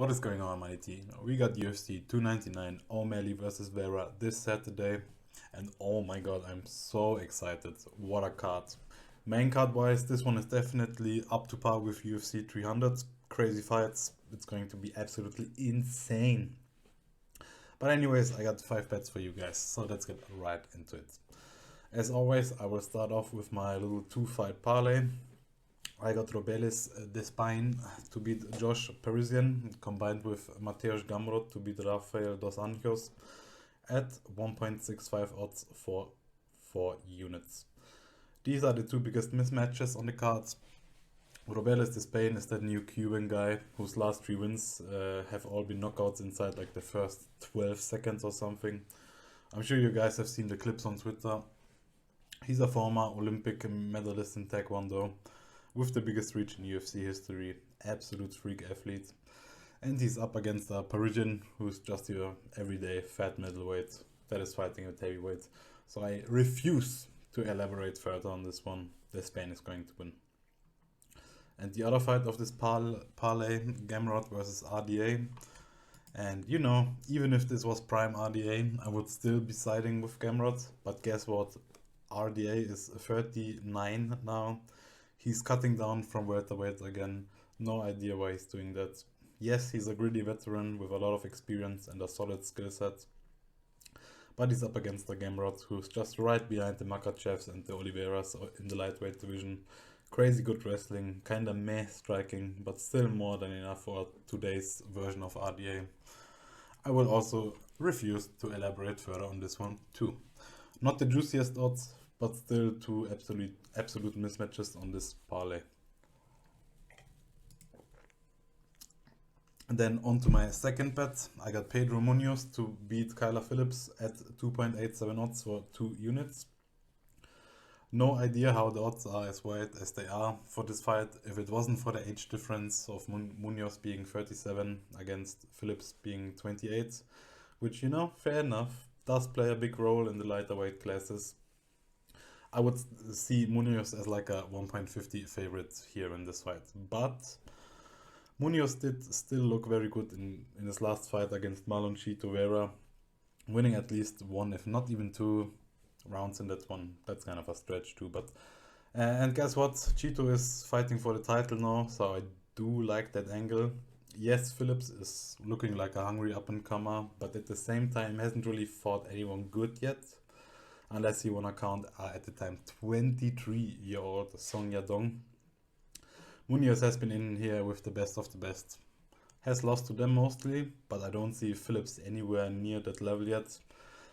What is going on, my team? We got UFC 299 O'Malley versus Vera this Saturday, and oh my god, I'm so excited. What a card. Main card wise, this one is definitely up to par with UFC 300. Crazy fights. It's going to be absolutely insane. But anyways, I got 5 bets for you guys, so let's get right into it. As always, I will start off with my little 2-fight parlay. I got Robelis Despine to beat Josh Parisian, combined with Mateusz Gamrot to beat Rafael Dos Anjos at 1.65 odds for 4 units. These are the two biggest mismatches on the cards. Robelis Despine is that new Cuban guy whose last 3 wins have all been knockouts inside like the first 12 seconds or something. I'm sure you guys have seen the clips on Twitter. He's a former Olympic medalist in Taekwondo, with the biggest reach in UFC history, absolute freak athlete. And he's up against a Parisian who's just your everyday fat middleweight that is fighting at heavyweight. So I refuse to elaborate further on this one. The Spain is going to win. And the other fight of this parlay, Gamrot versus RDA. And you know, even if this was prime RDA, I would still be siding with Gamrot. But guess what? RDA is 39 now. He's cutting down from welterweight again. No idea why he's doing that. Yes, he's a gritty veteran with a lot of experience and a solid skill set. But he's up against the Gamrot, who's just right behind the Makachevs and the Oliveras in the lightweight division. Crazy good wrestling, kinda meh striking, but still more than enough for today's version of RDA. I will also refuse to elaborate further on this one too. Not the juiciest odds, but still two absolute mismatches on this parlay. And then on to my second bet. I got Pedro Munoz to beat Kyler Phillips at 2.87 odds for 2 units. No idea how the odds are as wide as they are for this fight if it wasn't for the age difference of Munoz being 37 against Phillips being 28, which, you know, fair enough, does play a big role in the lighter weight classes. I would see Munoz as like a 1.50 favorite here in this fight. But Munoz did still look very good in his last fight against Marlon Chito Vera, winning at least 1, if not even 2 rounds in that one. That's kind of a stretch too. But and guess what? Chito is fighting for the title now, so I do like that angle. Yes, Phillips is looking like a hungry up-and-comer, but at the same time hasn't really fought anyone good yet. Unless you want to count, at the time, 23-year-old Song Yadong. Munoz has been in here with the best of the best. Has lost to them mostly, but I don't see Phillips anywhere near that level yet.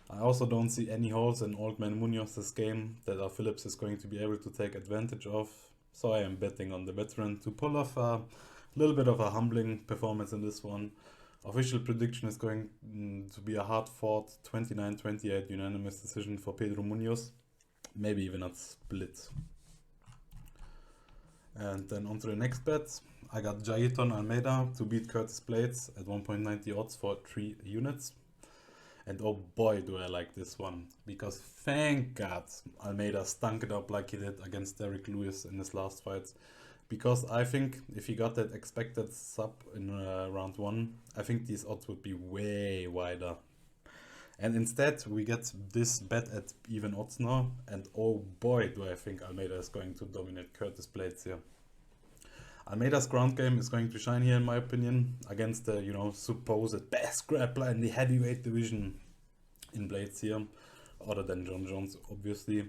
I also don't see any holes in old man Munoz's game that Phillips is going to be able to take advantage of. So I am betting on the veteran to pull off a little bit of a humbling performance in this one. Official prediction is going to be a hard-fought 29-28 unanimous decision for Pedro Munoz. Maybe even a split. And then on to the next bet. I got Jailton Almeida to beat Curtis Blades at 1.90 odds for 3 units. And oh boy, do I like this one. Because thank God Almeida stunk it up like he did against Derek Lewis in his last fight. Because I think if he got that expected sub in round 1, I think these odds would be way wider. And instead we get this bet at even odds now. And oh boy, do I think Almeida is going to dominate Curtis Blades here. Almeida's ground game is going to shine here in my opinion. Against the, you know, supposed best grappler in the heavyweight division in Blades here. Other than John Jones, obviously.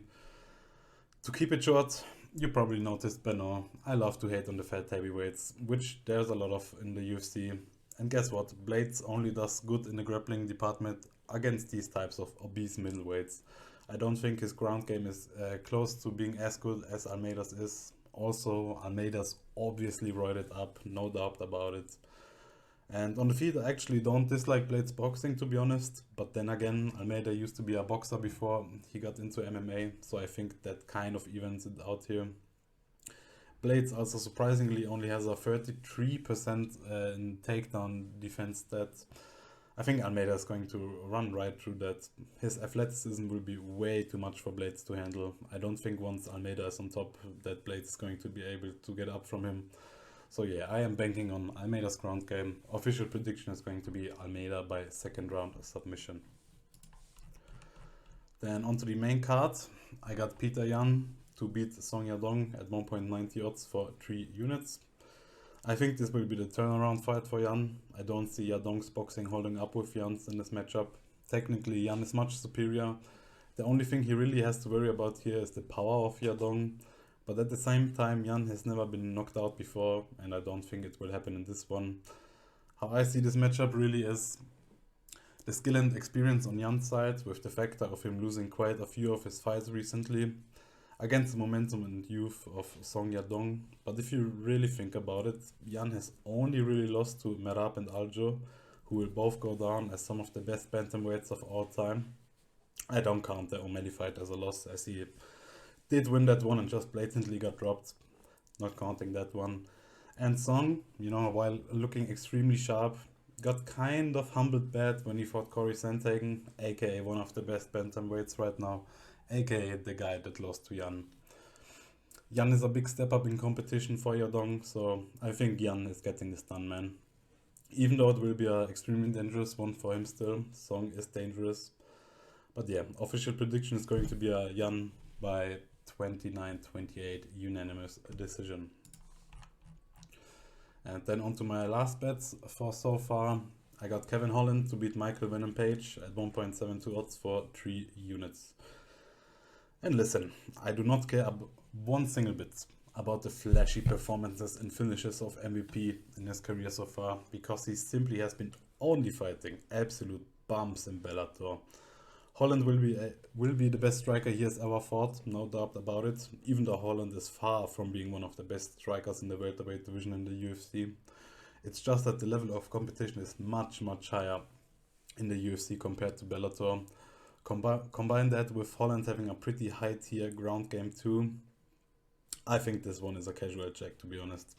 To keep it short, you probably noticed by now, I love to hate on the fat heavyweights, which there's a lot of in the UFC. And guess what? Blades only does good in the grappling department against these types of obese middleweights. I don't think his ground game is close to being as good as Almeida's is. Also, Almeida's obviously roided up, no doubt about it. And on the feet, I actually don't dislike Blades boxing, to be honest. But then again, Almeida used to be a boxer before he got into MMA. So I think that kind of evens it out here. Blades also surprisingly only has a 33% in takedown defense stat. I think Almeida is going to run right through that. His athleticism will be way too much for Blades to handle. I don't think once Almeida is on top that Blades is going to be able to get up from him. So yeah, I am banking on Almeida's ground game. Official prediction is going to be Almeida by second round submission. Then onto the main card, I got Peter Yan to beat Song Yadong at 1.90 odds for 3 units. I think this will be the turnaround fight for Yan. I don't see Yadong's boxing holding up with Yan's in this matchup. Technically, Yan is much superior. The only thing he really has to worry about here is the power of Yadong. But at the same time, Yan has never been knocked out before, and I don't think it will happen in this one. How I see this matchup really is the skill and experience on Yan's side, with the factor of him losing quite a few of his fights recently, against the momentum and youth of Song Yadong. But if you really think about it, Yan has only really lost to Merab and Aljo, who will both go down as some of the best bantamweights of all time. I don't count the O'Malley fight as a loss, as he did win that one and just blatantly got dropped. Not counting that one. And Song, while looking extremely sharp, got kind of humbled bad when he fought Corey Sandhagen, aka one of the best bantamweights right now, aka the guy that lost to Yan. Yan is a big step up in competition for Yadong, so I think Yan is getting this done, man. Even though it will be an extremely dangerous one for him still, Song is dangerous. But yeah, official prediction is going to be a Yan by 29-28 unanimous decision. And then on to my last bets for so far. I got Kevin Holland to beat Michael Venom Page at 1.72 odds for 3 units. And listen, I do not care one single bit about the flashy performances and finishes of MVP in his career so far, because he simply has been only fighting absolute bums in Bellator. Holland will be the best striker he has ever fought, no doubt about it, even though Holland is far from being one of the best strikers in the welterweight division in the UFC. It's just that the level of competition is much, much higher in the UFC compared to Bellator. Combine that with Holland having a pretty high tier ground game too. I think this one is a casual check, to be honest.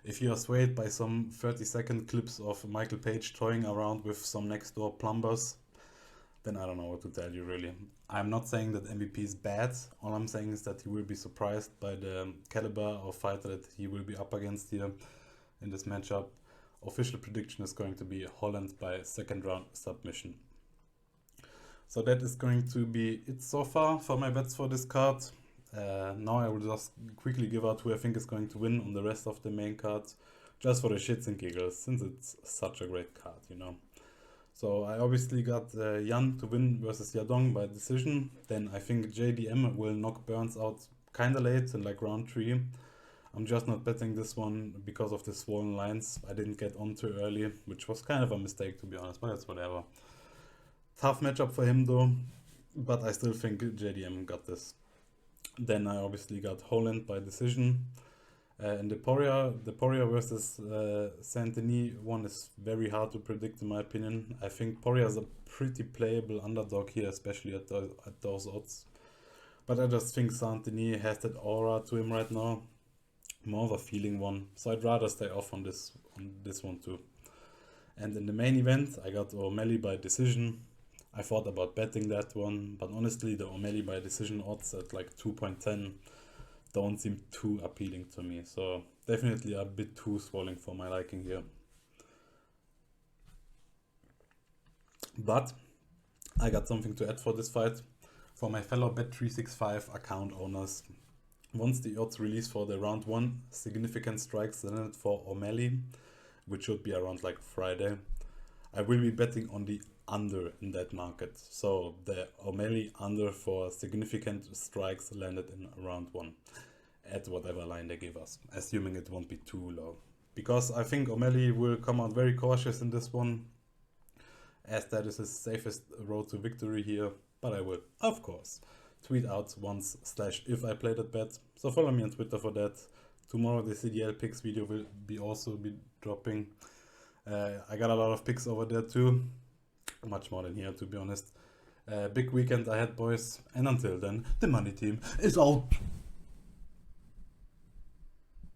If you are swayed by some 30-second clips of Michael Page toying around with some next door plumbers, then I don't know what to tell you really. I'm not saying that MVP is bad. All I'm saying is that you will be surprised by the caliber of fighter that he will be up against here in this matchup. Official prediction is going to be Holland by second round submission. So that is going to be it so far for my bets for this card. Now I will just quickly give out who I think is going to win on the rest of the main cards, just for the shits and giggles, since it's such a great card, So I obviously got Yan to win versus Yadong by decision. Then I think JDM will knock Burns out kinda late in like round 3. I'm just not betting this one because of the swollen lines. I didn't get on too early, which was kind of a mistake to be honest, but that's whatever. Tough matchup for him though, but I still think JDM got this. Then I obviously got Holland by decision. And the Poirier versus Saint-Denis one is very hard to predict in my opinion. I think Poirier is a pretty playable underdog here, especially at those odds. But I just think Saint-Denis has that aura to him right now. More of a feeling one. So I'd rather stay off on this one too. And in the main event, I got O'Malley by decision. I thought about betting that one, but honestly the O'Malley by decision odds at like 2.10 don't seem too appealing to me, so definitely a bit too swollen for my liking here. But I got something to add for this fight. For my fellow Bet365 account owners, once the odds release for the round 1, significant strikes landed for O'Malley, which should be around like Friday, I will be betting on the under in that market. So the O'Malley under for significant strikes landed in round 1 at whatever line they give us, assuming it won't be too low. Because I think O'Malley will come out very cautious in this one, as that is his safest road to victory here. But I will, of course, tweet out once/if I play that bet. So follow me on Twitter for that. Tomorrow the CDL picks video will also be dropping. I got a lot of picks over there too. Much more than here, to be honest. Big weekend ahead, boys. And until then, the money team is out.